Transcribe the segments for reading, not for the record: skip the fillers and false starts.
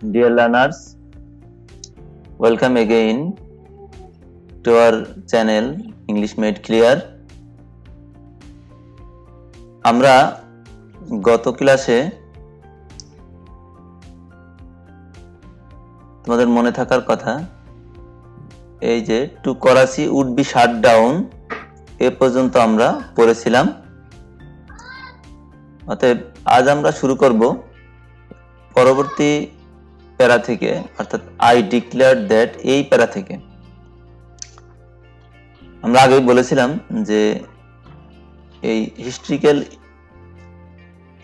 Dear learners, welcome again to our channel English Made Clear. আমরা গত ক্লাসে তোমাদের মনে থাকার কথা এই যে to Karachi would be shut down এ পর্যন্ত আমরা পড়েছিলাম। অতএব আজ আমরা শুরু করব পরবর্তী প্যারা থেকে, অর্থাৎ আই ডিক্লেয়ার দ্যাট এই প্যারা থেকে। আমরা আগেই বলেছিলাম যে এই historical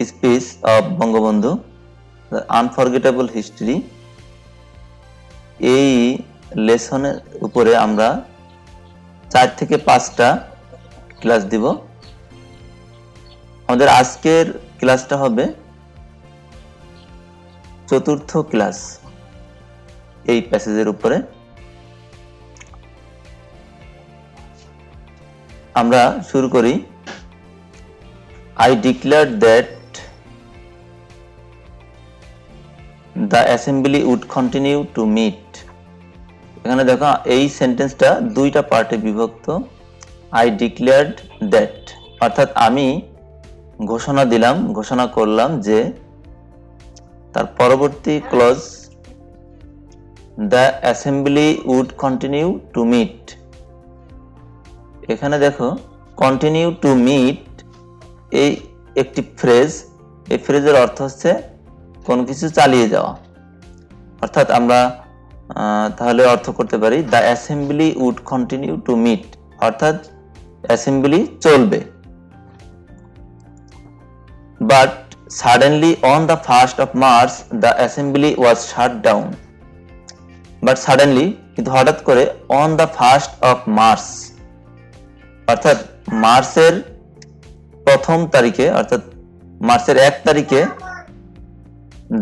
speech of Bangabandhu, unforgettable history, এই লেসনের উপরে আমরা 4 থেকে 5টা ক্লাস দিব। আমাদের আজকের ক্লাসটা হবে চতুর্থ ক্লাস এই প্যাসেজের উপরে। আমরা শুরু করি। I declared that the assembly would continue to meet. এখানে দেখো এই সেন্টেন্সটা দুইটা পার্টে বিভক্ত। I declared that অর্থাৎ আমি ঘোষণা দিলাম, ঘোষণা করলাম যে, তার পরবর্তী clause the assembly would continue to meet। এখানে দেখো continue to meet এই একটি ফ্রেজ, এই ফ্রেজের অর্থ হচ্ছে কোনো কিছু চালিয়ে যাওয়া। অর্থাৎ আমরা তাহলে অর্থ করতে পারি the assembly would continue to meet অর্থাৎ অ্যাসেম্বলি চলবে। But suddenly on the 1st of March the assembly was shut down. But suddenly কিন্তু হঠাৎ করে on the 1st of March অর্থাৎ মার্চের প্রথম তারিখে, অর্থাৎ মার্চের 1 তারিখে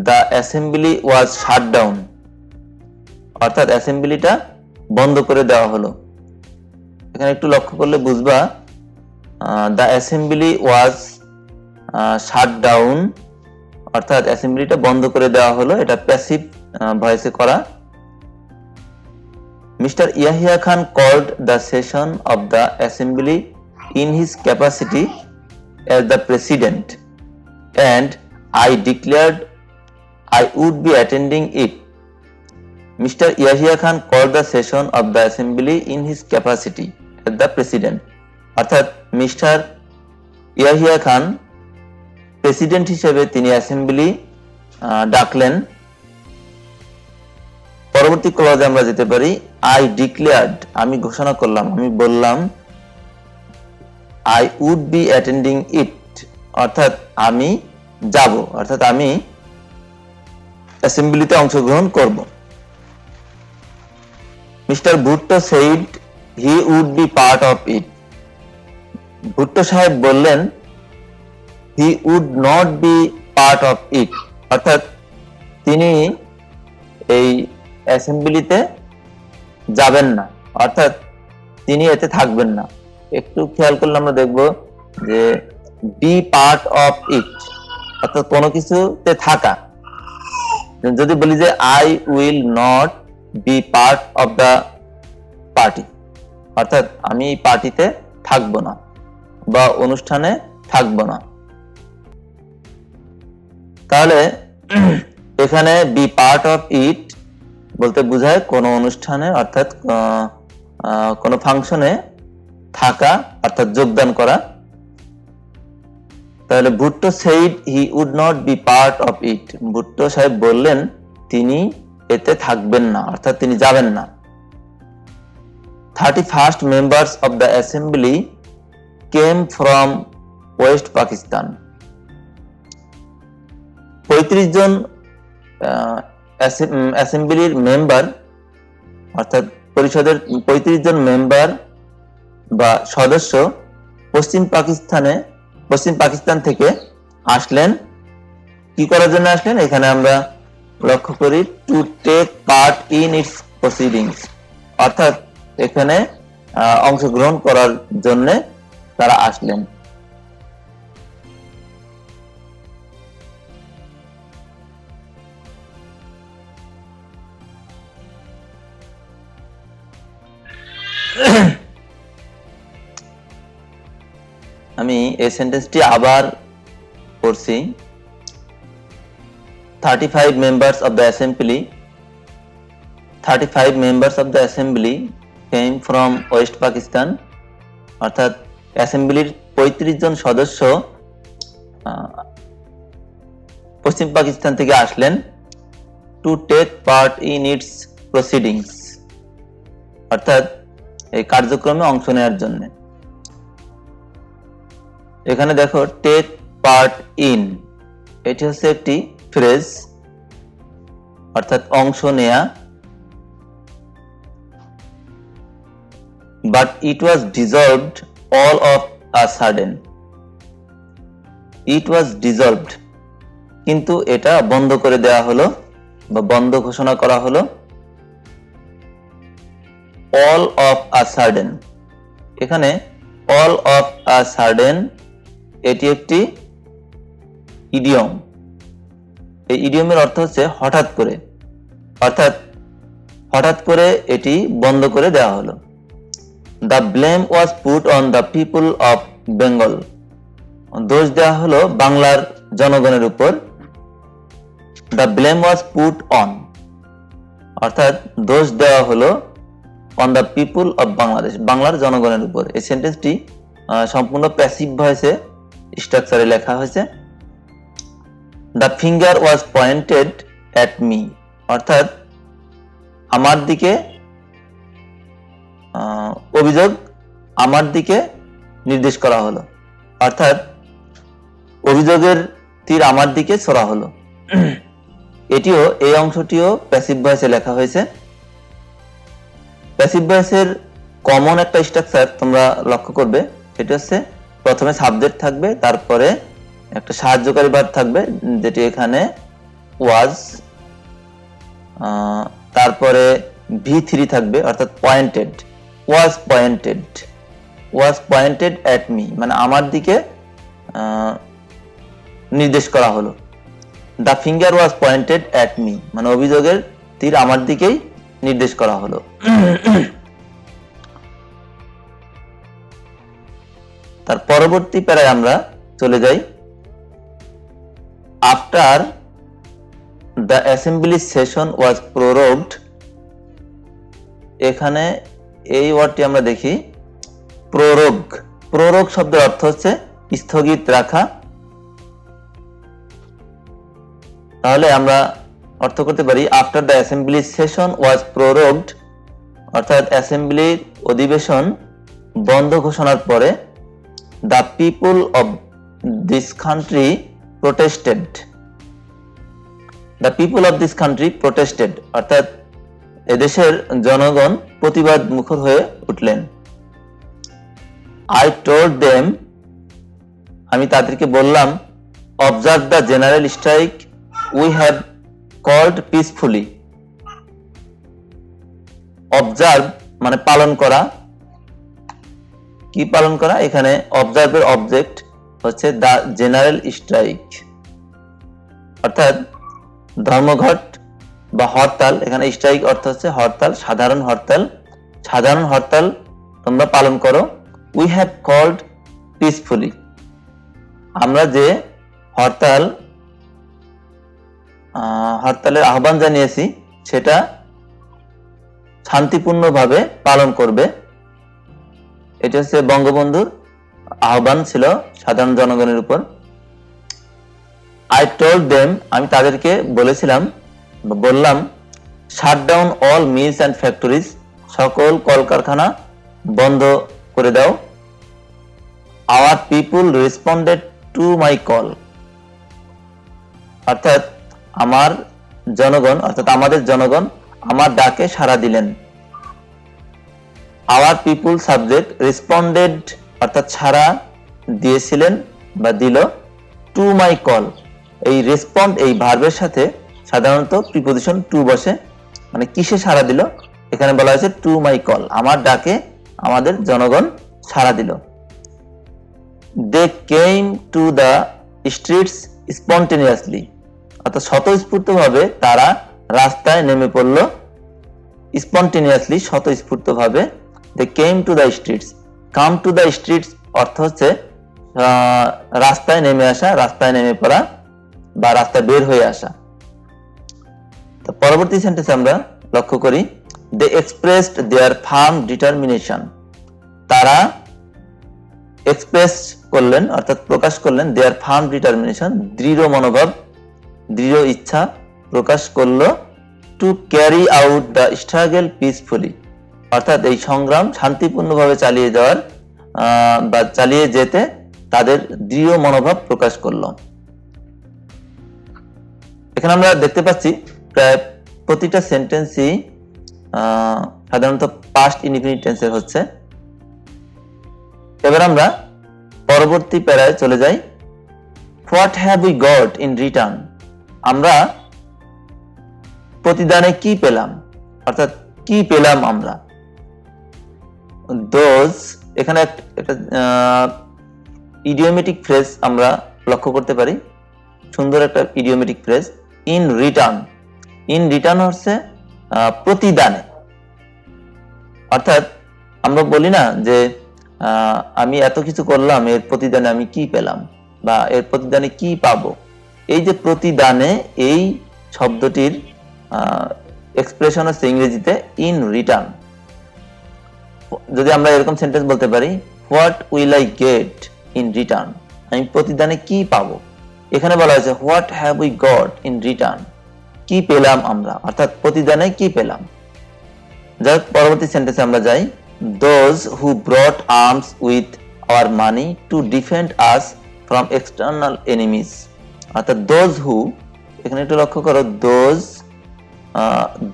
the assembly was shut down অর্থাৎ অ্যাসেম্বলিটা বন্ধ করে দেওয়া হলো। এখানে একটু লক্ষ্য করলে বুঝবা the assembly was shut down অর্থাৎ অ্যাসেম্বলিটা বন্ধ করে দেওয়া হলো, এটা প্যাসিভ ভয়েসে করা। Mr. Yahya Khan called the session of the assembly in his capacity as the president and I declared I would be attending it. Mr. Yahya Khan called the session of the assembly in his capacity as the president অর্থাৎ mister Yahya Khan president হিসেবে তিনি assembly ডাকলেন। পরবর্তী ক্লজে আমরা যেতে পারি I declared আমি ঘোষণা করলাম, আমি বললাম I would be attending it অর্থাৎ আমি যাব, অর্থাৎ আমি অ্যাসেম্বলিতে অংশগ্রহণ করব। Mister Bhutto said he would be part of it Bhutto সাহেব বললেন he would not be part of it অর্থাৎ তিনি এই অ্যাসেম্বলিতে যাবেন না, অর্থাৎ তিনি এতে থাকবেন না। একটু খেয়াল করলে আমরা দেখব যে বি পার্ট অফ ইট অর্থাৎ কোনো কিছুতে থাকা। যদি বলি যে I will not be part of the party অর্থাৎ আমি এই পার্টিতে থাকবো না বা অনুষ্ঠানে থাকবো না, তাহলে এখানে বি পার্ট অফ ইট বলতে বোঝায় কোনো অনুষ্ঠানে অর্থাৎ কোনো ফাংশনে থাকা অর্থাৎ যোগদান করা। তাহলে Bhutto said he would not be part of it Bhutto সাহেব বললেন তিনি এতে থাকবেন না অর্থাৎ তিনি যাবেন না। 31st members of the assembly came from West Pakistan 35 জন অ্যাসেম্বলির মেম্বার অর্থাৎ পরিষদের 35 জন মেম্বার বা সদস্য পশ্চিম পাকিস্তান থেকে আসলেন। কি করার জন্য আসলেন? এখানে আমরা লক্ষ্য করি to take part in its proceedings অর্থাৎ এখানে অংশগ্রহণ করার জন্য তারা আসলেন। আমি এই সেন্টেন্সটি আবার পড়ছি। 35 members of the assembly came from West Pakistan, অর্থাৎ অ্যাসেম্বলির 35 জন সদস্য পশ্চিম পাকিস্তান থেকে আসলেন to take part in its proceedings, অর্থাৎ এই কার্যক্রমে অংশ নেওয়ার জন্য। এখানে দেখো টেক পার্ট ইন, এটি হচ্ছে একটি ফ্রেজ, অর্থাৎ অংশ নেয়া। But it was dissolved all of a sudden, it was dissolved, কিন্তু এটা বন্ধ করে দেওয়া হলো বা বন্ধ ঘোষণা করা হলো। অল অফ আ সাডেন, এখানে অল অফ আ সাডেন এটি একটি ইডিয়ম। এই ইডিয়মের অর্থ হচ্ছে হঠাৎ করে, অর্থাৎ হঠাৎ করে এটি বন্ধ করে দেওয়া হলো। The blame was put on the people of Bengal, দোষ দেওয়া হলো বাংলার জনগণের উপর। The blame was put on, অর্থাৎ দোষ দেওয়া হলো on the people of Bangladesh, বাংলার জনগণের উপর। এই সেন্টেন্সটি সম্পূর্ণ প্যাসিভ ভয়েসে স্ট্রাকচারে লেখা হয়েছে। The finger was pointed at me, অর্থাৎ আমার দিকে অভিযোগ আমার দিকে নির্দেশ করা হলো, অর্থাৎ অভিযোগের তীর আমার দিকে ছোড়া হলো। এটিও, এই অংশটিও প্যাসিভ ভয়েসে লেখা হয়েছে। প্যাসিভ ভয়েসের কমন একটা স্ট্রাকচার তোমরা লক্ষ্য করবে, সেটা হচ্ছে প্রথমে সাবজেক্ট থাকবে, তারপরে একটা সাহায্যকারী ভার্ব থাকবে যেটি এখানে ওয়াজ, তারপরে V3 থাকবে, অর্থাৎ pointed, was pointed at me, মানে আমার দিকে নির্দেশ করা হলো। The finger was pointed at me, মানে অভিযোগের তীর আমার দিকেই নির্দেশ করা হলো। তার পরবর্তী প্যারায় আমরা চলে যাই। আফটার দ্য অ্যাসেম্বলি সেশন ওয়াজ প্রোরোগড, এখানে এই ওয়ার্ডটি আমরা দেখি প্রোরোগ শব্দের অর্থ হচ্ছে স্থগিত রাখা। তাহলে আমরা অর্থ করতে পারি আফটার দ্য অ্যাসেম্বলি সেশন ওয়াজ প্রোরোগড, অর্থাৎ অ্যাসেম্বলির অধিবেশন বন্ধ ঘোষণার পরে the people of this country protested, the people of this country protested, অর্থাৎ এদেশের জনগণ প্রতিবাদ মুখর হয়ে উঠলেন। আই টোল্ড দেম, আমি তাদেরকে বললাম, observe the general strike we have called peacefully. Observe মানে পালন করা, কি পালন করা? এখানে অবজার্ভের অবজেক্ট হচ্ছে দ্য জেনারেল স্ট্রাইক, অর্থাৎ ধর্মঘট বা হরতাল। এখানে স্ট্রাইক অর্থ হচ্ছে হরতাল, সাধারণ হরতাল তোমরা পালন করো। উই হ্যাভ কল্ড পিসফুলি, আমরা যে হরতালের আহ্বান জানিয়েছি সেটা শান্তিপূর্ণভাবে পালন করবে। এটা হচ্ছে বঙ্গবন্ধুর আহ্বান ছিল সাধারণ জনগণের উপর। আই টোল্ড দেম, আমি তাদেরকে বললাম, shut down all mills and factories, সকল কলকারখানা বন্ধ করে দাও। Our people responded to my call, অর্থাৎ আমাদের জনগণ আমার ডাকে সাড়া দিলেন। আওয়ার পিপুল সাবজেক্ট, রেসপন্ডেড অর্থাৎ সাড়া দিয়েছিলেন বা দিল, টু মাই কল, এই রেসপন্ড এই ভার্বের সাথে সাধারণত প্রিপোজিশন টু বসে, মানে কিসে সাড়া দিল? এখানে বলা হয়েছে টু মাই কল, আমার ডাকে আমাদের জনগণ সাড়া দিল। They came to the streets spontaneously, অর্থাৎ স্বতঃস্ফূর্তভাবে তারা রাস্তায় নেমে পড়ল। স্পন্টেনিয়াসলি স্বতঃস্ফূর্তভাবে, they came to the streets. Come to the streets অর্থ হচ্ছে রাস্তায় নেমে আসা, রাস্তায় নেমে পড়া বা রাস্তায় বের হয়ে আসা। তো পরবর্তী সেন্টেন্সে আমরা লক্ষ্য করি, দে এক্সপ্রেসড দেয়ার ফার্ম ডিটারমিনেশন। তারা এক্সপ্রেস করলেন অর্থাৎ প্রকাশ করলেন দেয়ার ফার্ম ডিটারমিনেশন, দৃঢ় মনোভাব, দৃঢ় ইচ্ছা প্রকাশ করলো, to carry out the struggle peacefully, অর্থাৎ এই সংগ্রাম শান্তিপূর্ণভাবে চালিয়ে যাওয়ার বা চালিয়ে যেতে তাদের দৃঢ় মনোভাব প্রকাশ করলো। এখানে আমরা দেখতে পাচ্ছি প্রায় প্রতিটা সেন্টেন্সই সাধারণত পাস্ট ইনডিফিনিট টেন্সের হচ্ছে। এবার আমরা পরবর্তী প্যারায় চলে যাই। What have we got in return. আমরা প্রতিদানে কি পেলাম, অর্থাৎ কি পেলাম আমরা। দোজ, এখানে একটা ইডিওমেটিক ফ্রেজ আমরা লক্ষ্য করতে পারি, সুন্দর একটা idiomatic phrase, in return. In return হচ্ছে প্রতিদানে, অর্থাৎ আমরা বলি না যে আমি এত কিছু করলাম, এর প্রতিদানে আমি কি পেলাম বা এর প্রতিদানে কি পাবো। এই যে প্রতিদানে, এই শব্দটির এক্সপ্রেশন হচ্ছে ইংরেজিতে ইন রিটার্ন। যদি আমরা এরকম সেন্টেন্স বলতে পারি, what will I get in return, আমি প্রতিদানে কি পাবো। এখানে বলা হয়েছে what have we got in return, কি পেলাম আমরা, অর্থাৎ প্রতিদানে কি পেলাম। যাই হোক, পরবর্তী সেন্টেন্সে আমরা যাই। Those who ব্রট arms with our money to defend us from external enemies, অর্থাৎ দোজ হু, এখানে একটু লক্ষ্য করো,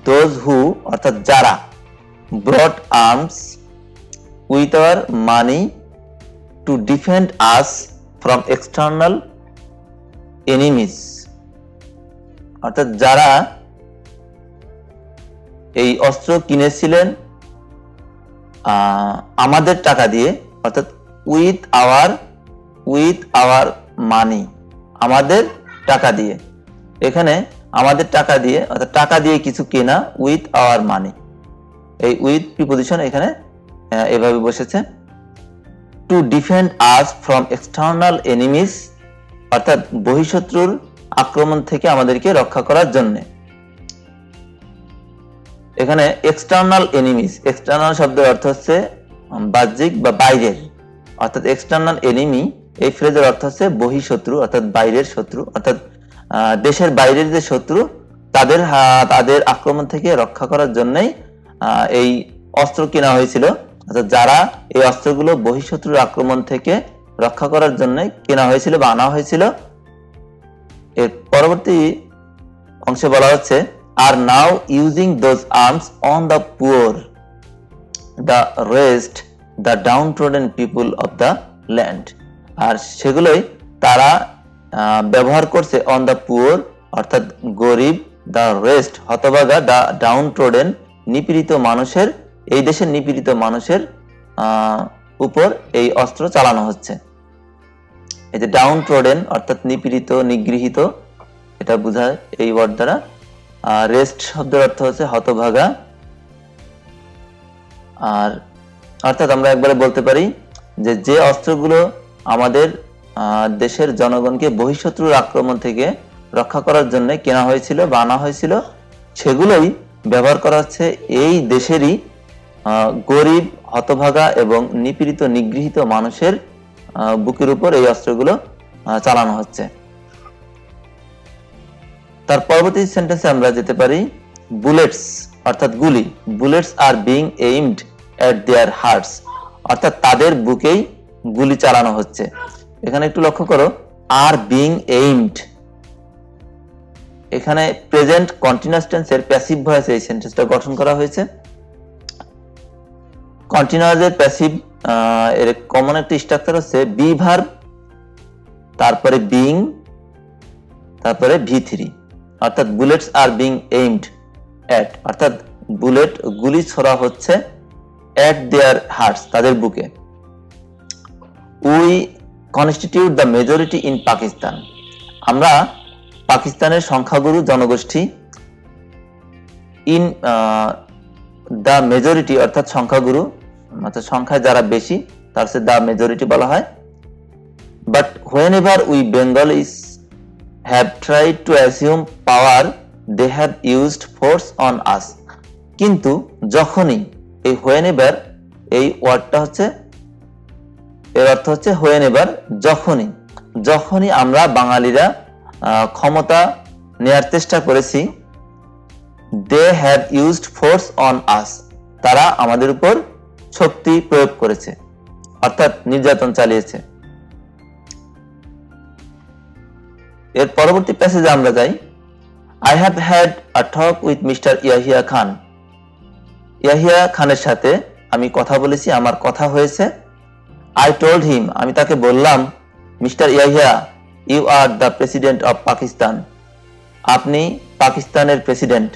দোজ হু অর্থাৎ যারা, ব্রট arms with our money to defend us from external enemies, অর্থাৎ যারা এই অস্ত্র কিনেছিলেন আমাদের টাকা দিয়ে, অর্থাৎ উইথ আওয়ার মানি, আমাদের টাকা দিয়ে। এখানে আমাদের টাকা দিয়ে অর্থাৎ টাকা দিয়ে কিছু কেনা, উইথ আওয়ার মানি, এই উইথ প্রিপজিশন এখানে এভাবে বসেছে। To defend us from external enemies, অর্থাৎ বহিঃশত্রুর আক্রমণ থেকে আমাদেরকে রক্ষা করার জন্য। এখানে এক্সটার্নাল এনিমিজ, এক্সটার্নাল শব্দের অর্থ হচ্ছে বাহ্যিক বা বাইরের, অর্থাৎ এক্সটার্নাল এনিমি এই ফ্রেজের অর্থ হচ্ছে বহিঃশত্রু, অর্থাৎ বাইরের শত্রু, অর্থাৎ দেশের বাইরের যে শত্রু তাদের আক্রমণ থেকে রক্ষা করার জন্যই এই অস্ত্র কেনা হয়েছিল, অর্থাৎ যারা এই অস্ত্রগুলো বহিঃশত্রুর আক্রমণ থেকে রক্ষা করার জন্য কেনা হয়েছিল বা আনা হয়েছিল। এর পরবর্তী অংশে বলা হচ্ছে, are now using those arms on the poor, the rest, the downtrodden people of the land, আর সেগুলোই তারা ব্যবহার করছে অন দ্য পুয়ার অর্থাৎ গরিব, দ্য রেস্ট হতভাগা, দ্য ডাউনট্রোডেন নিপীড়িত মানুষের, এই দেশের নিপীড়িত মানুষের উপর এই অস্ত্র চালানো হচ্ছে। এই যে ডাউনট্রোডেন অর্থাৎ নিপীড়িত, নিগৃহীত, এটা বোঝায় এই ওয়ার্ড দ্বারা। রেস্ট শব্দের অর্থ হচ্ছে হতভাগা। আর অর্থাৎ আমরা একবারে বলতে পারি যে অস্ত্রগুলো আমাদের দেশের জনগণকে বহিঃশত্রুর আক্রমণ থেকে রক্ষা করার জন্য কেনা হয়েছিল বা আনা হয়েছিল, সেগুলোই ব্যবহার করা হচ্ছে এই দেশেরই গরিব, হতভাগা এবং নিপীড়িত, নিগৃহীত মানুষের বুকের উপর এই অস্ত্রগুলো চালানো হচ্ছে। তার পরবর্তী সেন্টেন্সে আমরা যেতে পারি, বুলেটস অর্থাৎ গুলি, bullets are being aimed at their hearts, অর্থাৎ তাদের বুকেই গুলি চালানো হচ্ছে। এখানে একটু লক্ষ্য করো, আর বিং এইমড, এখানে প্রেজেন্ট কন্টিনিউয়াস টেন্সের প্যাসিভ ভয়েসে এই সেন্টেন্সটা গঠন করা হয়েছে। কন্টিনিউয়াসের প্যাসিভ এর কমন একটা স্ট্রাকচার হচ্ছে বি ভার্ব, তারপরে বিং, তারপরে V3, অর্থাৎ বুলেটস আর বিং এইমড এট, অর্থাৎ বুলেট গুলি ছোড়া হচ্ছে এট দেয়ার হার্টস তাদের বুকে। We constitute the majority in Pakistan, আমরা পাকিস্তানের সংখ্যাগুরু জনগোষ্ঠী। ইন দ্য মেজরিটি অর্থাৎ সংখ্যাগুরু, অর্থাৎ সংখ্যায় যারা বেশি তার সে দ্য মেজরিটি বলা হয়। But whenever we Bengalis have tried to assume power they have used force on us, কিন্তু যখনই এই whenever এই ওয়ার্ডটা হচ্ছে এর অর্থ হচ্ছে whenever যখনই আমরা বাঙালিরা ক্ষমতা নেয়ার চেষ্টা করেছি, they have used force on us, তারা আমাদের উপর শক্তি প্রয়োগ করেছে অর্থাৎ নির্যাতন চালিয়েছে। এর পরবর্তী প্যাসেজে আমরা যাই। I have had a talk with Mr. Yahya Khan, Yahya খানের সাথে আমি কথা বলেছি, আমার কথা হয়েছে। I told him, আমি তাকে বললাম, mister Yahya, you are the president of Pakistan, আপনি পাকিস্তানের president.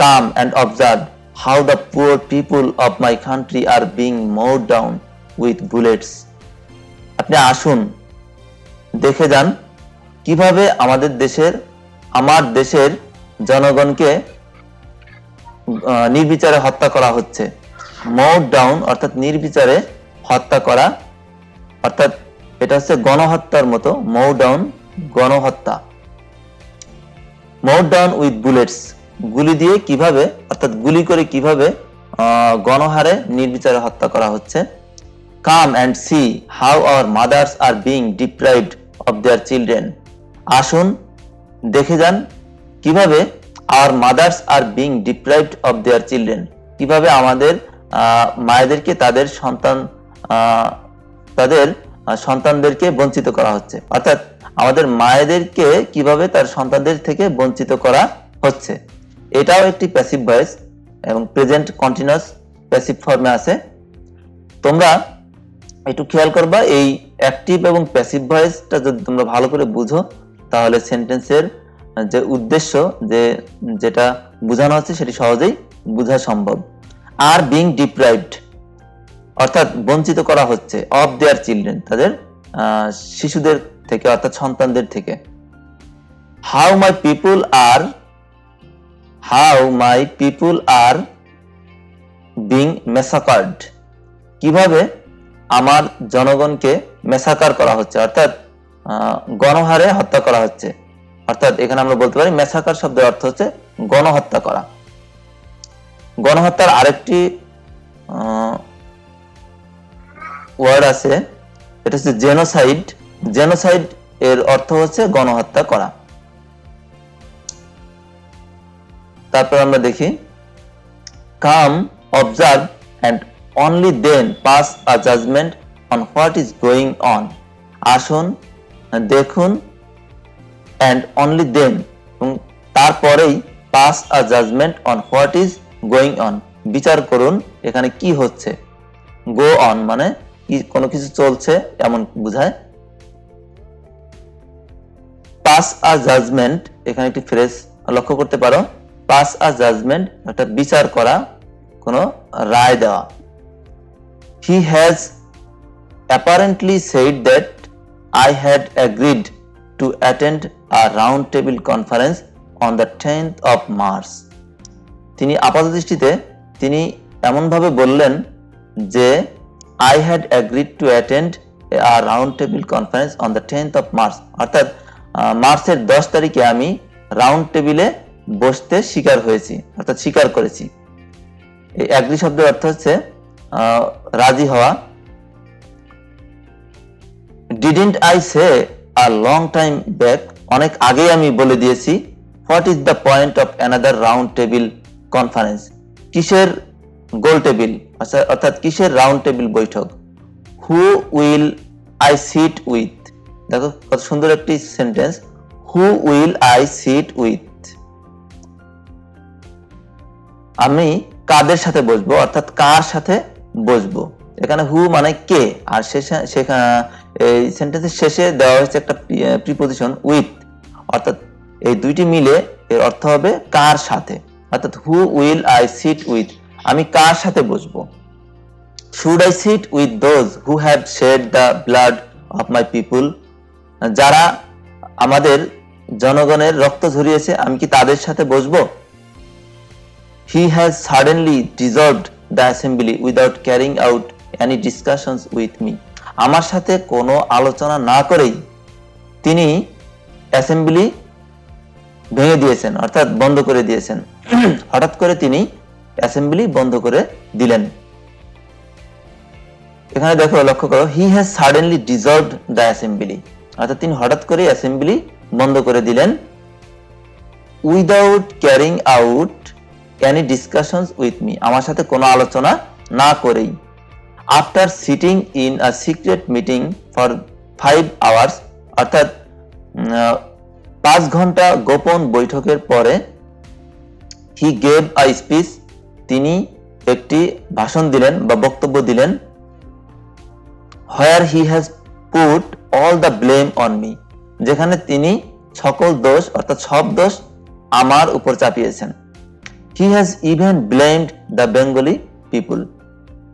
Come and observe how the poor people of my country are being mowed down with bullets, আপনি আসুন দেখে যান কিভাবে আমার দেশের জনগণকে নির্বিচারে হত্যা করা হচ্ছে। mowed down অর্থাৎ নির্বিচারে হত্যা করা, অর্থাৎ এটা হচ্ছে গণহত্যার মতো। mowed down গণহত্যা, mowed down with bullets গুলি দিয়ে কিভাবে, অর্থাৎ গুলি করে কিভাবে গণহারে নির্বিচারে হত্যা করা হচ্ছে। Come and see how our mothers are being deprived of their children, আসুন দেখে যান কিভাবে our mothers are being deprived of their children, কিভাবে আমাদের মায়েদেরকে তাদের সন্তানদেরকে বঞ্চিত করা হচ্ছে, অর্থাৎ আমাদের মায়েদেরকে কিভাবে তার সন্তানদের থেকে বঞ্চিত করা হচ্ছে। এটাও একটি প্যাসিভ ভয়েস এবং প্রেজেন্ট কন্টিনিউয়াস প্যাসিভ ফর্মে আছে। তোমরা একটু খেয়াল করবা, এই অ্যাক্টিভ এবং প্যাসিভ ভয়েসটা যদি তোমরা ভালো করে বুঝো তাহলে সেন্টেন্সের যে উদ্দেশ্য যেটা বোঝানো হচ্ছে সেটি সহজেই বোঝা সম্ভব। আর বিং ডিপ্রাইভড অর্থাৎ বঞ্চিত করা হচ্ছে, অফ দেয়ার চিলড্রেন তাদের শিশুদের থেকে অর্থাৎ সন্তানদের থেকে। How my people are being মেসাকার্ড, কিভাবে আমার জনগণকে মেসাকার করা হচ্ছে, অর্থাৎ গণহারে হত্যা করা হচ্ছে। অর্থাৎ এখানে আমরা বলতে পারি মেসাকার শব্দের অর্থ হচ্ছে গণহত্যা করা। গণহত্যার আরেকটি ওয়ার্ড আছে, এটা হচ্ছে জেনোসাইড। জেনোসাইড এর অর্থ হচ্ছে গণহত্যা করা। তারপর আমরা দেখি, come observe and only then pass a judgement on what is going on, আসুন দেখুন অ্যান্ড অনলি দেন এবং তারপরেই pass a judgement on what is going on, বিচার করুন এখানে কি হচ্ছে। গো অন মানে কোনো কিছু চলছে এমন বোঝায়। পাস আ জাজমেন্ট এখানে একটি ফ্রেজ লক্ষ্য করতে পারো, পাস আ জাজমেন্ট অর্থাৎ বিচার করা, কোনো রায় দেওয়া। He has apparently said that I had agreed to attend a round table conference on the 10th of March, তিনি আপাতদৃষ্টিতে তিনি এমনভাবে বললেন যে I had agreed to attend a round table conference on the 10th of March, অর্থাৎ মার্চের 10 তারিখে আমি রাউন্ড টেবিলে বসতে স্বীকার হয়েছি অর্থাৎ স্বীকার করেছি। এই অ্যাগ্রি শব্দের অর্থ হচ্ছে রাজি হওয়া। Didn't I say a long time back, অনেক আগে আমি বলে দিয়েছি, what is the point of another round table conference, কিসের গোল টেবিল অর্থাৎ কিসের রাউন্ড টেবিল বৈঠক। who will I sit with, দেখো কত সুন্দর একটি sentence, who will I sit with, আমি কাদের সাথে বসবো অর্থাৎ কার সাথে বসবো। এখানে হু মানে কে, আর এই সেন্টেন্সের শেষে দেওয়া হয়েছে একটা প্রিপোজিশন উইথ, অর্থাৎ এই দুইটি মিলে এর অর্থ হবে কার সাথে, অর্থাৎ who will I sit with, আমি কার সাথে বসবো। Should I sit with those who have shed the blood of my people, যারা আমাদের জনগণের রক্ত ঝরিয়েছে আমি কি তাদের সাথে বসবো। He has suddenly dissolved the assembly without carrying out any discussions with me. আমার সাথে কোনো আলোচনা না করেই তিনি অ্যাসেম্বলি ভেঙে দিয়েছেন, অর্থাৎ বন্ধ করে দিয়েছেন। হঠাৎ করে তিনি অ্যাসেম্বলি বন্ধ করে দিলেন। এখানে দেখো, লক্ষ্য করো, he has suddenly dissolved the assembly, অর্থাৎ তিনি হঠাৎ করে অ্যাসেম্বলি বন্ধ করে দিলেন। Without carrying out any discussions with me, আমার সাথে কোনো আলোচনা না করেই। After sitting in a secret meeting for 5 hours, অর্থাৎ 5 ঘন্টা গোপন বৈঠকের পরে, হি গেভ আ স্পিচ, তিনি একটি ভাষণ দিলেন বা বক্তব্য দিলেন। Where he has put all the blame on me, যেখানে তিনি সকল দোষ অর্থাৎ সব দোষ আমার উপর চাপিয়েছেন। He has even blamed the Bengali people,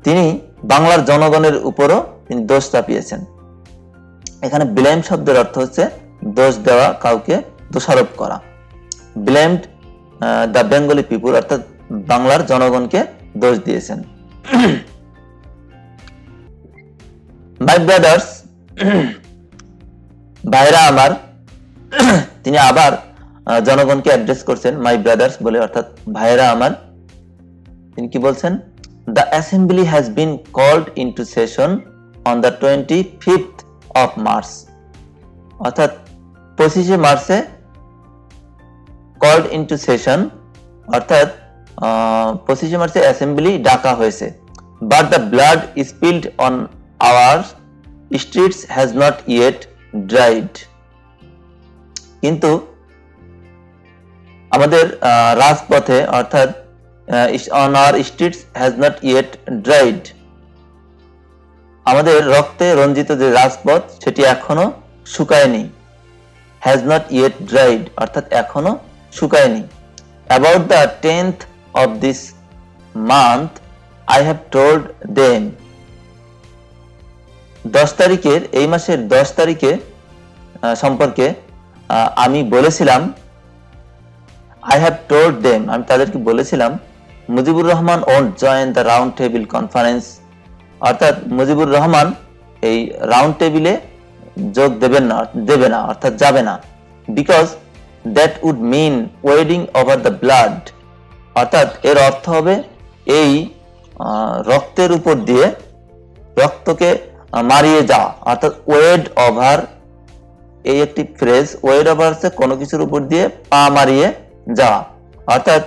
তিনি বাংলার জনগণের উপরও তিনি দোষ চাপিয়েছেন। এখানে ব্লেম শব্দের অর্থ হচ্ছে দোষ দেওয়া, কাউকে দোষারোপ করা। ব্লেমড দ্য বেঙ্গলি পিপুল, অর্থাৎ বাংলার জনগণকে দোষ দিয়েছেন। মাই ব্রাদার্স, ভাইরা আমার, তিনি আবার জনগণকে অ্যাড্রেস করছেন মাই ব্রাদার্স বলে, অর্থাৎ ভাইরা আমার। তিনি কি বলছেন? The assembly has been called into session on the 25th of March, অর্থাৎ 25শে মার্চে কল্ড ইনটু সেশন, অর্থাৎ 25শে মার্চে অ্যাসেম্বলি ডাকা হয়েছে। But the blood spilled on our streets has not yet dried, কিন্তু আমাদের রাজপথে, অর্থাৎ on our streets has not yet dried, আমাদের রক্তে রঞ্জিত যে রাজপথ সেটি এখনো শুকায়নি। হ্যাজ নট ইয়েট ড্রাইড, অর্থাৎ এখনো শুকায়নি। About the 10th of this month I have told them, 10 তারিখের, এই মাসের 10 তারিখে সম্পর্কে আমি বলেছিলাম। I have told them, আমি তাদেরকে বলেছিলাম। Mujibur Rahman won't join the round table conference, অর্থাৎ মুজিবুর রহমান এই রাউন্ড টেবিলে যোগ দেবে না, অর্থাৎ যাবে না। Because that would mean wading over the blood, অর্থাৎ এর অর্থ হবে এই রক্তের উপর দিয়ে রক্তকে মারিয়ে যাওয়া, অর্থাৎ ওয়েড ওভার, এই একটি ফ্রেজ। ওয়েড ওভার হচ্ছে কোনো কিছুর উপর দিয়ে পা মারিয়ে যাওয়া, অর্থাৎ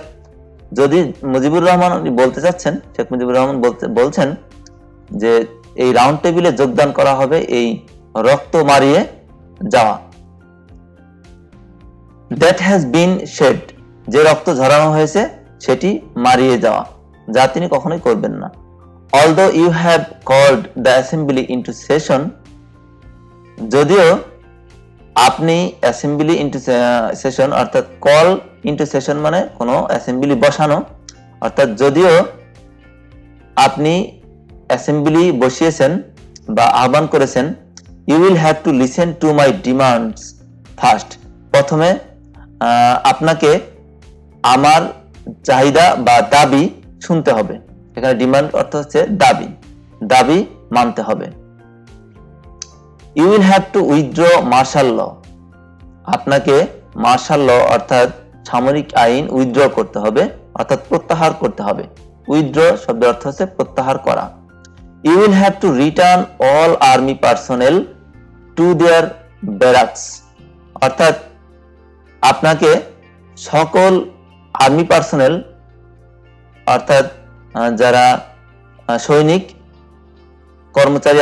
যদি মুজিবুর রহমান বলতে চাচ্ছেন, শেখ মুজিবুর রহমান বলছেন যে এই রাউন্ড টেবিলে যোগদান করা হবে এই রক্ত মারিয়ে যাওয়া। দ্যাট হ্যাজ বিন শেড, যে রক্ত ঝরানো হয়েছে সেটি মারিয়ে যাওয়া, যা তিনি কখনোই করবেন না। Although you have called the assembly into session, যদিও আপনি অ্যাসেম্বলি ইনটু সেশন, অর্থাৎ কল ইনটু সেশন মানে কোনো অ্যাসেম্বলি বসানো, অর্থাৎ যদিও আপনি অ্যাসেম্বলি বসিয়েছেন বা আহ্বান করেছেন। You will have to listen to my demands first, প্রথমে আপনাকে আমার চাহিদা বা দাবি শুনতে হবে। এখানে ডিমান্ড অর্থ হচ্ছে দাবি, দাবি মানতে হবে। You will have to withdraw martial law, আপনাকে মার্শাল ল অর্থাৎ সামরিক আইন উইথড্র করতে হবে, অর্থাৎ প্রত্যাহার করতে হবে। উইথড্র শব্দের অর্থ হচ্ছে প্রত্যাহার করা। You will have to return all army personnel to their barracks, অর্থাৎ আপনাকে সকল আর্মি পার্সোনেল, অর্থাৎ যারা সৈনিক কর্মচারী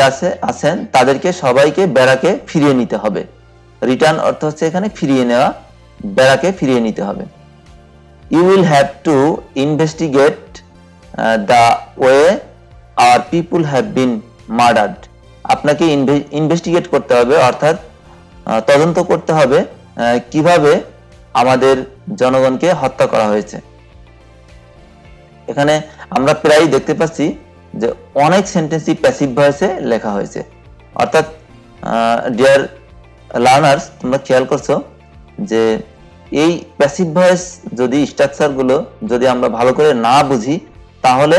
আছেন তাদেরকে সবাইকে ব্যারাকে ফিরিয়ে নিতে হবে। রিটার্ন অর্থ হচ্ছে এখানে ফিরিয়ে নেওয়া, ব্যারাকে ফিরিয়ে নিতে হবে। You will have to investigate the way our people have been murdered, আপনাকে ইনভেস্টিগেট করতে হবে, অর্থাৎ তদন্ত করতে হবে কিভাবে আমাদের জনগণকে হত্যা করা হয়েছে। এখানে আমরা প্রায় দেখতে পাচ্ছি যে অনেক সেন্টেন্সই প্যাসিভ ভয়েসে লেখা হয়েছে, অর্থাৎ ডিয়ার লার্নার্স, তোমরা খেয়াল করছো যে এই প্যাসিভ ভয়েস যদি স্ট্রাকচারগুলো যদি আমরা ভালো করে না বুঝি, তাহলে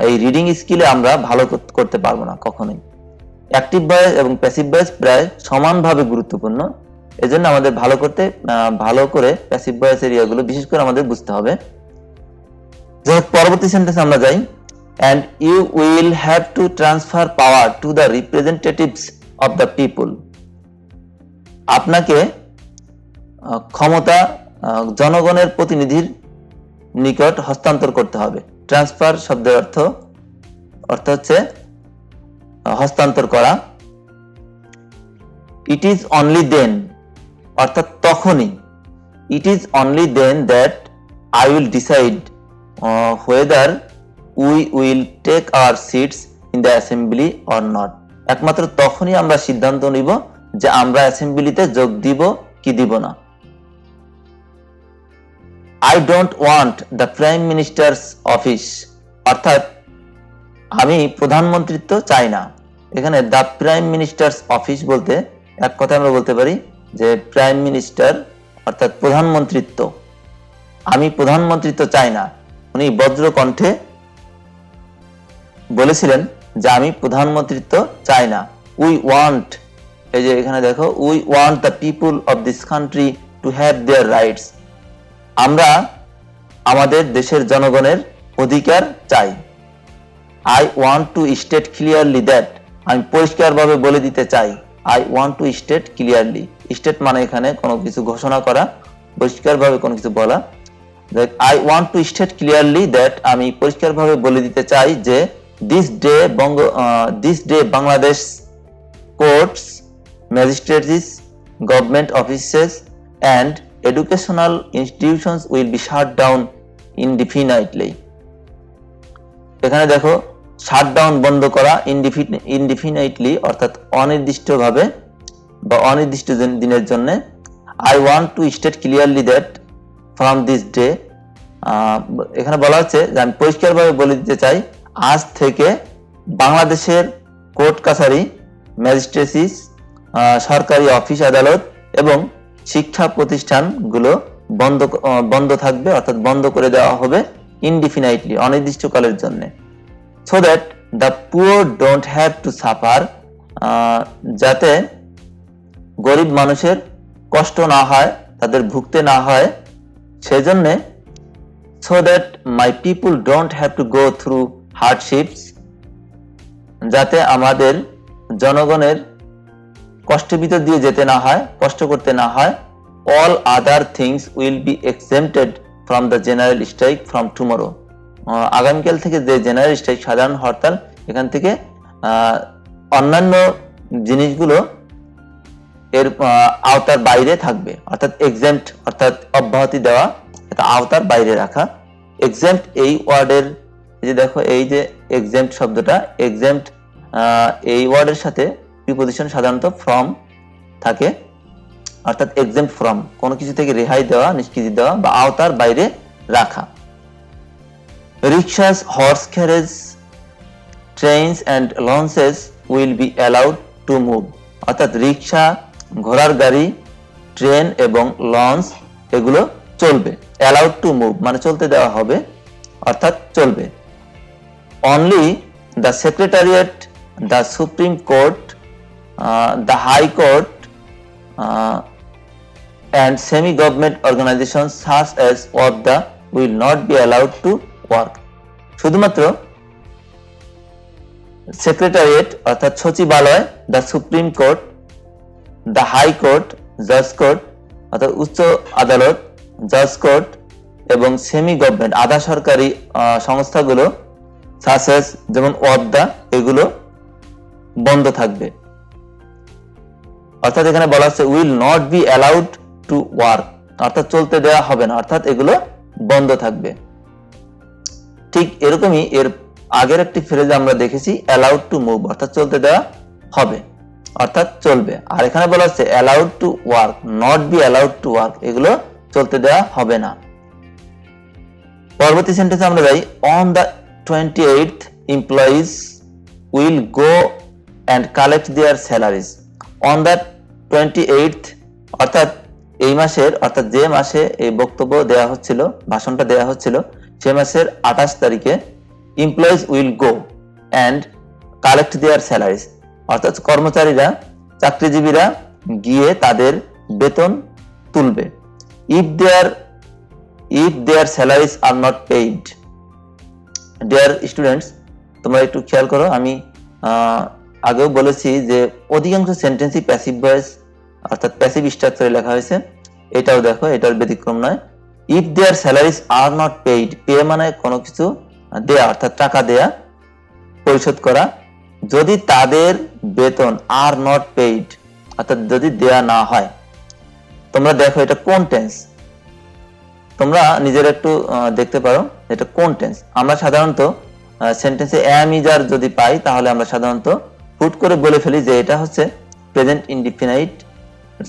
এই রিডিং স্কিলে আমরা ভালো করতে পারবো না কখনোই। অ্যাক্টিভ ভয়েস এবং প্যাসিভ ভয়েস প্রায় সমানভাবে গুরুত্বপূর্ণ, এজন্য আমাদের ভালো করে প্যাসিভ ভয়েস এরিয়াগুলো বিশেষ করে আমাদের বুঝতে হবে। যাই পরবর্তী সেন্টেন্স আমরা যাই। and you will have to transfer power to the representatives of the people. আপনাকে ক্ষমতা জনগণের প্রতিনিধির নিকট হস্তান্তর করতে হবে। ট্রান্সফার শব্দের অর্থ হচ্ছে হস্তান্তর করা। ইট ইজ অনলি দেন অর্থাৎ তখনই, it is only then that I will decide whether we will take our seats in the assembly or not. একমাত্র তখনই আমরা সিদ্ধান্ত নিব যে আমরা অ্যাসেম্বলিতে যোগ দিব কি দিব না। I don't want the prime minister's office, অর্থাৎ আমি প্রধানমন্ত্রিত্ব চাই না। এখানে দ্য প্রাইম মিনিস্টার্স অফিস বলতে এক কথায় আমরা বলতে পারি যে প্রাইম মিনিস্টার অর্থাৎ প্রধানমন্ত্রিত্ব, আমি প্রধানমন্ত্রিত্ব চাই না। উনি বজ্র কণ্ঠে বলেছিলেন যে আমি প্রধানমন্ত্রিত্ব চাই না। উই ওয়ান্ট, এই যে এখানে দেখো, we want the people of this country to have their rights, আমরা আমাদের দেশের জনগণের অধিকার চাই। I want to state clearly that, আমি পরিষ্কারভাবে বলে দিতে চাই। I want to state clearly, state মানে এখানে কোনো কিছু ঘোষণা করা, পরিষ্কারভাবে কোনো কিছু বলা। I want to state clearly that, আমি পরিষ্কারভাবে বলে দিতে চাই যে this day Bangladesh courts, magistrates, government offices and educational institutions will be shut down indefinitely. এখানে দেখো শাটডাউন বন্ধ করা, ইনডিফিনাইটলি অর্থাৎ অনির্দিষ্টভাবে বা অনির্দিষ্ট দিনের জন্য। I want to state clearly that from this day, এখানে বলা হচ্ছে যে আমি পরিষ্কারভাবে বলে দিতে চাই আজ থেকে বাংলাদেশের কোর্ট কাছারি, ম্যাজিস্ট্রেসিস, সরকারি অফিস আদালত এবং শিক্ষা প্রতিষ্ঠানগুলো বন্ধ থাকবে, অর্থাৎ বন্ধ করে দেওয়া হবে ইনডিফিনাইটলি অনির্দিষ্টকালের জন্য। So that the poor don't have to suffer, যাতে গরিব মানুষের কষ্ট না হয়, তাদের ভুগতে না হয়, সেজন্য so that my people don't have to go through hardships, যাতে আমাদের জনগণের কষ্টের ভিতর দিয়ে যেতে না হয়, কষ্ট করতে না হয়। all other things will be exempted from the general strike from tomorrow, আগামীকাল থেকে যে জেনারেল স্ট্রাইক সাধারণ হরতাল, এখান থেকে অন্যান্য জিনিসগুলো এর আওতার বাইরে থাকবে, অর্থাৎ এক্সেম্পট অর্থাৎ অব্যাহতি দেওয়া, এটা আওতার বাইরে রাখা। এক্সেম্পট এই ওয়ার্ডের, এই যে দেখো এই যে এক্সেম্পট শব্দটা, এক্সেম্পট এই ওয়ার্ডের সাথে প্রিপজিশন সাধারণত ফ্রম থাকে, অর্থাৎ এক্সেম্পট ফ্রম কোনো কিছু থেকে রেহাই দেওয়া, নিষ্কৃতি দেওয়া বা আওতার বাইরে রাখা। Rickshaws, horse carriage, trains and launches will be allowed to move, অর্থাৎ রিকশা, ঘোড়ার গাড়ি, ট্রেন এবং লঞ্চ এগুলো চলবে। অ্যালাউড টু মুভ মানে চলতে দেওয়া হবে, অর্থাৎ চলবে। Only the secretariat, the supreme court, the high court and semi-government organizations such as OAPDA will not be allowed to work. শুধুমাত্র সেক্রেটারিয়েট অর্থাৎ সচিবালয়, the supreme court, the high court, জাজ কোর্ট অর্থাৎ উচ্চ আদালত, জাজ কোর্ট এবং সেমি গভর্নমেন্ট আধা সরকারি সংস্থাগুলো সাচ এজ যেমন ওয়াপদা এগুলো বন্ধ থাকবে। অর্থাৎ এখানে বলা হচ্ছে will not be allowed to work, অর্থাৎ চলতে দেওয়া হবে না, অর্থাৎ এগুলো বন্ধ থাকবে। ঠিক এরকমই এর আগের একটি ফ্রেজে আমরা দেখেছি অ্যালাউড টু মুভ, অর্থাৎ চলতে দেওয়া হবে, অর্থাৎ চলবে। আর এখানে বলা হচ্ছে allowed to work, not be allowed to work, এগুলো চলতে দেওয়া হবে না। পরবর্তী সেন্টেন্সে আমরা যাই। On the 28th employees will go and collect their salaries. On the 28th অর্থাৎ এই মাসের, অর্থাৎ যে মাসে এই বক্তব্য দেওয়া হচ্ছিল, ভাষণটা দেওয়া হচ্ছিল, সে মাসের 28 তারিখে employees will go and collect their salaries, অর্থাৎ কর্মচারীরা চাকরিজীবীরা গিয়ে তাদের বেতন তুলবে। if their salaries are not paid, dear students, তোমরা একটু খেয়াল করো, আমি আগেও বলেছি যে অধিকাংশ সেন্টেন্সই প্যাসিভ ভয়েস অর্থাৎ প্যাসিভ স্ট্রাকচারে লেখা হয়েছে। এটাও দেখো, এটার ব্যতিক্রম নয়। if their salaries are not paid, pay মানে কোনো কিছু দেয়া অর্থাৎ টাকা দেয়া, পরিশোধ করা। যদি তাদের বেতন আর নট পেইড অর্থাৎ যদি দেয়া না হয়, তোমরা দেখো এটা কোন টেন্স, তোমরা নিজেরা একটু দেখতে পারো এটা কোন টেন্স। আমরা সাধারণত সেন্টেন্সে am is are যদি পাই তাহলে আমরা সাধারণত হুট করে বলে ফেলি যে এটা হচ্ছে প্রেজেন্ট ইনডিফিনাইট,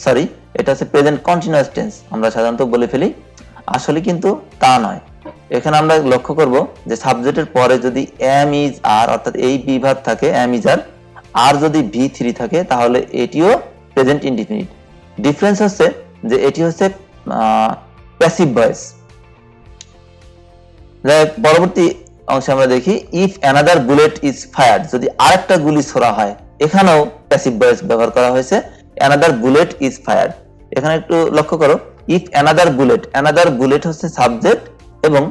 সরি এটা হচ্ছে প্রেজেন্ট কন্টিনিউয়াস টেন্স, আমরা সাধারণত বলে ফেলি। আসলে কিন্তু তা নয়। এখানে আমরা লক্ষ্য করব যে সাবজেক্টের পরে যদি am is are অর্থাৎ এই বি ভার্ব থাকে am is are, আর যদি V3 থাকে তাহলে এটিও প্রেজেন্ট ইনডিফিনিট। ডিফারেন্স হচ্ছে যে এটি হচ্ছে প্যাসিভ ভয়েস। পরবর্তী অংশে আমরা দেখি if another bullet is fired, যদি আরেকটা গুলি ছোড়া হয়, এখানেও প্যাসিভ ভয়েস ব্যবহার করা হয়েছে, অ্যানাদার বুলেট ইজ ফায়ার্ড। এখানে একটু লক্ষ্য করো, ইফ অ্যানাদার বুলেট হচ্ছে সাবজেক্ট এবং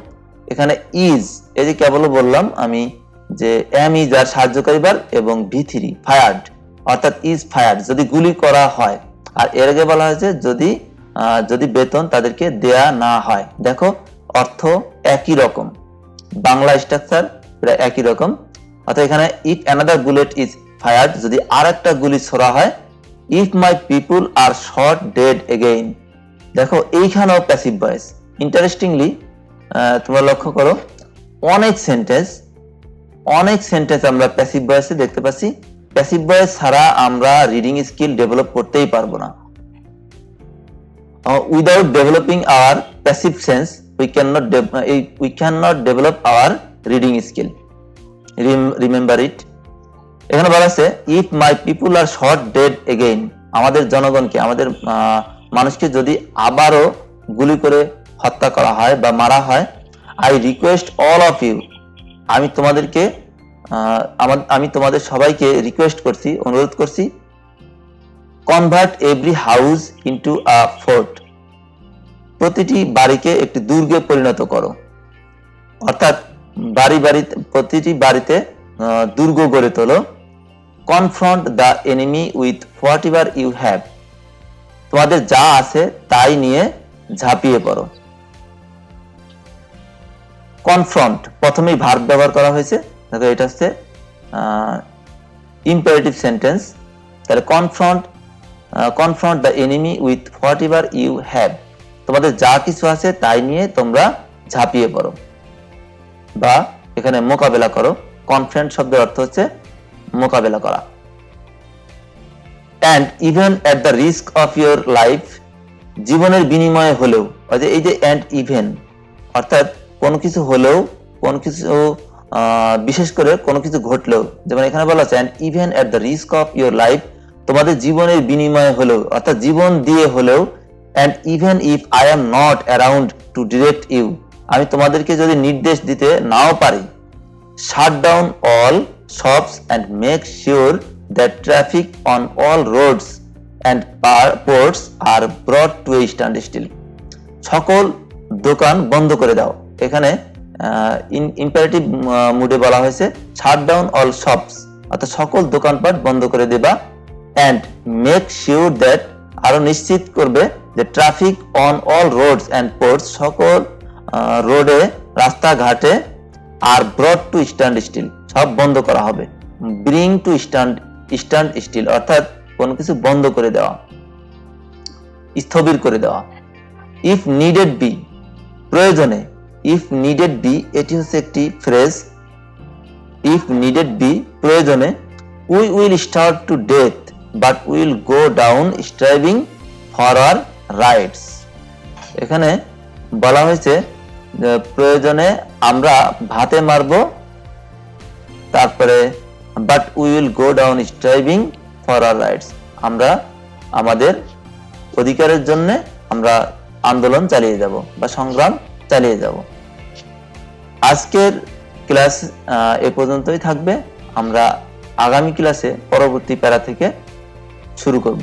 এখানে ইজ, এই যে কেবল বললাম আমি যে am is আর সাহায্যকারী ভার্ব এবং V3 ফায়ার্ড অর্থাৎ ইজ ফায়ার্ড, যদি গুলি করা হয়। আর এর আগে বলা হয়েছে যদি বেতন তাদেরকে দেয়া না হয়। দেখো অর্থ একই রকম, বাংলা স্ট্রাকচার প্রায় একই রকম। অর্থাৎ এখানে if another bullet is fired, যদি আরেকটা গুলি ছোড়া হয়। If my people are shot dead again, দেখো এইখানেও প্যাসিভ ভয়েস। ইন্টারেস্টিংলি তোমরা লক্ষ্য করো অনেক সেন্টেন্স আমরা প্যাসিভ ভয়েসে দেখতে পাচ্ছি। প্যাসিভ ভয়েস ছাড়া আমরা রিডিং স্কিল ডেভেলপ করতেই পারবো না। Without developing our passive sense we cannot develop our reading skill. Remember it. এখানে বলা আছে if my people are shot dead again, আমাদের জনগণকে, আমাদের মানুষকে যদি আবারও গুলি করে হত্যা করা হয় বা মারা হয়, I request all of you, আমি তোমাদের সবাইকে রিকোয়েস্ট করছি, অনুরোধ করছি, convert every house into a fort, প্রতিটি বাড়িকে একটি দুর্গে পরিণত করো। অর্থাৎ প্রতিটি বাড়িতে দুর্গ গড়ে তোলো। Confront the enemy with whatever you have, তোমাদের যা আছে তাই নিয়ে ঝাঁপিয়ে পড়ো। কনফ্রন্ট প্রথমেই ভার্ব ব্যবহার করা হয়েছে, দেখো এটা হচ্ছে ইম্পারেটিভ সেন্টেন্স। তাহলে confront the enemy with whatever you have, তোমাদের যা কিছু আছে তাই নিয়ে তোমরা ঝাঁপিয়ে পড়ো বা এখানে মোকাবেলা করো। কনফ্রন্ট শব্দের অর্থ হচ্ছে মোকাবেলা করা। And even at the risk of your life, জীবনের বিনিময়ে হলেও, এই যে অ্যান্ড ইভেন অর্থাৎ কোনো কিছু হলেও, কোনো কিছু বিশেষ করে কোনো কিছু ঘটলেও, যেমন এখানে বলা আছে and even at the risk of your life, তোমাদের জীবনের বিনিময়ে হলেও অর্থাৎ জীবন দিয়ে হলেও। And even if I am not around to direct you, আমি তোমাদেরকে যদি নির্দেশ দিতে নাও পারি। Shut down all shops and make sure that traffic on all roads and ports are brought to a standstill, সকল দোকান বন্ধ করে দাও। এখানে ইম্পারেটিভ মুডে বলা হয়েছে শাট ডাউন অল শপস অর্থাৎ সকল দোকানপাট বন্ধ করে দেবা। অ্যান্ড মেক শিওর দ্যাট, আরো নিশ্চিত করবে যে traffic on all roads and ports, সকল রোডে রাস্তাঘাটে আর ব্রড টু স্ট্যান্ড স্টিল, সব বন্ধ করা হবে। ব্রিং টু স্ট্যান্ড স্টিল অর্থাৎ কোনো কিছু বন্ধ করে দেওয়া, স্থবির করে দেওয়া। ইফ নিডেড বি, প্রয়োজনে। ইফ নিডেড বি এটি হচ্ছে একটি ফ্রেজ। ইফ নিডেড বি প্রয়োজনে। We will starve to death but will go down striving for our rights. এখানে বলা হয়েছে প্রয়োজনে আমরা ভাতে মারবো, তারপরে but we will go down striving for our rights, আমরা আমাদের অধিকারের জন্য আমরা আন্দোলন চালিয়ে যাব বা সংগ্রাম চালিয়ে যাব। আজকের ক্লাস এ পর্যন্তই থাকবে। আমরা আগামী ক্লাসে পরবর্তী প্যারা থেকে শুরু করব।